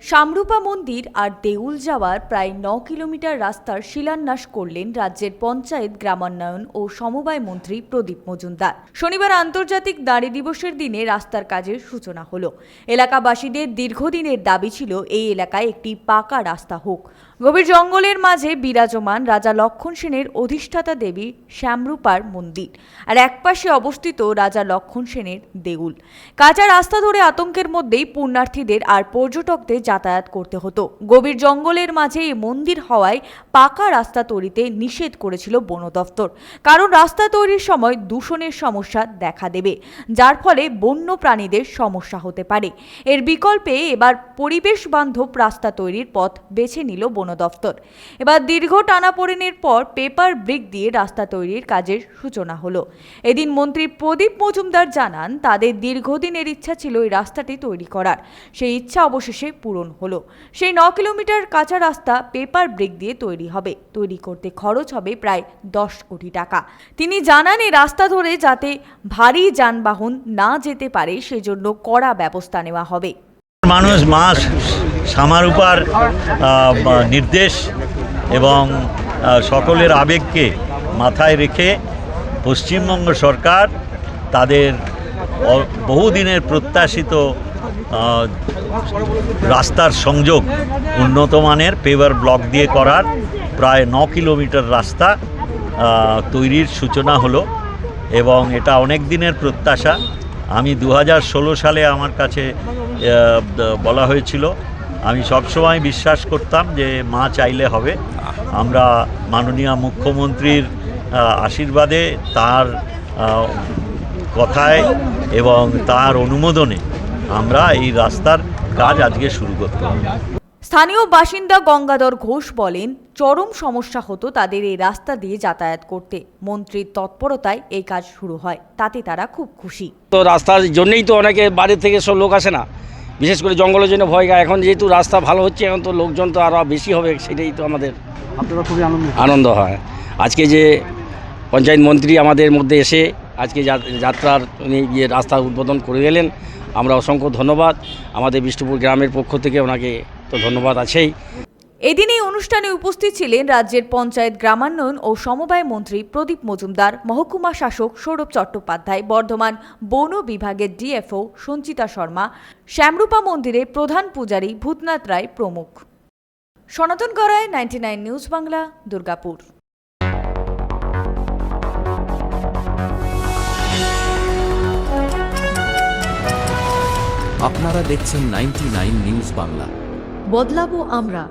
শামরূপা মন্দির আর দেউল যাওয়ার প্রায় ৯ কিলোমিটার রাস্তার শিলান্যাস করলেন রাজ্যের পঞ্চায়েত, গ্রামোন্নয়ন ও সমবায় মন্ত্রী প্রদীপ মজুমদার। শনিবার আন্তর্জাতিক নারী দিবসের দিনে রাস্তার কাজের সূচনা হলো। এলাকাবাসীদের দীর্ঘদিনের দাবি ছিল এই এলাকায় একটি পাকা রাস্তা হোক। গভীর জঙ্গলের মাঝে বিরাজমান রাজা লক্ষণ সেনের অধিষ্ঠাতা দেবী শ্যামরূপার মন্দির আর একপাশে অবস্থিত রাজা লক্ষণ সেনের দেউল। কাঁচা রাস্তা ধরে আতঙ্কের মধ্যেই পুণ্যার্থীদের আর পর্যটকদের যাতায়াত করতে হতো। গভীর জঙ্গলের মাঝে এই মন্দির হওয়ায় পাকা রাস্তা তৈরিতে নিষেধ করেছিল বন দফতর, কারণ রাস্তা তৈরির সময় দূষণের সমস্যা দেখা দেবে, যার ফলে বন্য প্রাণীদের সমস্যা হতে পারে। এর বিকল্পে এবার পরিবেশ বান্ধব রাস্তা তৈরির পথ বেছে নিল বন দফতর। এবার দীর্ঘ টানাপোড়েনের পর পেপার ব্রিক দিয়ে রাস্তা তৈরির কাজের সূচনা হলো। এদিন মন্ত্রী প্রদীপ মজুমদার জানান, তাদের দীর্ঘদিনের ইচ্ছা ছিল এই রাস্তাটি তৈরি করার। সেই ইচ্ছা অবশেষে পূরণ হলো। সেই ৯ কিলোমিটার কাঁচা রাস্তা পেপার ব্রিক দিয়ে তৈরি হবে। তৈরি করতে খরচ হবে প্রায় ১০ কোটি টাকা। তিনি জানান, এই রাস্তা ধরে যাতে ভারী যানবাহন না যেতে পারে সেজন্য কড়া ব্যবস্থা নেওয়া হবে। মানুষ মা শ্যামরূপার নির্দেশ এবং সকলের আবেগকে মাথায় রেখে পশ্চিমবঙ্গ সরকার তাদের বহুদিনের প্রত্যাশিত রাস্তার সংযোগ উন্নত মানের পেভার ব্লক দিয়ে করার প্রায় ৯ কিলোমিটার রাস্তা তৈরির সূচনা হলো এবং এটা অনেক দিনের প্রত্যাশা। আমি ২০১৬ সালে আমার কাছে বলা হয়েছিল, আমি সবসময় বিশ্বাস করতাম যে মা চাইলে হবে। আমরা মাননীয় মুখ্যমন্ত্রীর আশীর্বাদে, তার কথায় এবং তার অনুমোদনে আমরা এই রাস্তার কাজ আজকে শুরু করতে হবে। স্থানীয় বাসিন্দা গঙ্গাধর ঘোষ বলেন, চরম সমস্যা হতো তাদের এই রাস্তা দিয়ে যাতায়াত করতে। মন্ত্রীর তৎপরতায় এই কাজ শুরু হয়, তাতে তারা খুব খুশি। তো রাস্তার জন্যই তো অনেকে বাড়ি থেকে সব লোক আসে না, বিশেষ করে জঙ্গলের জন্য ভয় পায়। এখন যেহেতু রাস্তা ভালো হচ্ছে, এখন তো লোকজন তো আরও বেশি হবে, সেটাই তো আমাদের খুবই আনন্দ হয়। আজকে যে পঞ্চায়েত মন্ত্রী আমাদের মধ্যে এসে আজকে যাত্রার রাস্তা উদ্বোধন করে গেলেন, আমরা অসংখ্য ধন্যবাদ। আমাদের বিষ্ণুপুর গ্রামের পক্ষ থেকে ওনাকে তো ধন্যবাদ আছেই। এদিন এই অনুষ্ঠানে উপস্থিত ছিলেন রাজ্যের পঞ্চায়েত, গ্রামোন্নয়ন ও সমবায় মন্ত্রী প্রদীপ মজুমদার, মহকুমা শাসক সৌরভ চট্টোপাধ্যায়, বর্ধমান বন বিভাগের ডিএফও সঞ্চিতা শর্মা, শ্যামরূপা মন্দিরের প্রধান পূজারী ভূতনাথ রায় প্রমুখ। সনাতন গড়ায়, 99 নিউজ বাংলা, দুর্গাপুর। আপনারা দেখছেন 99 নিউজ বাংলা। বদলাবো আমরা।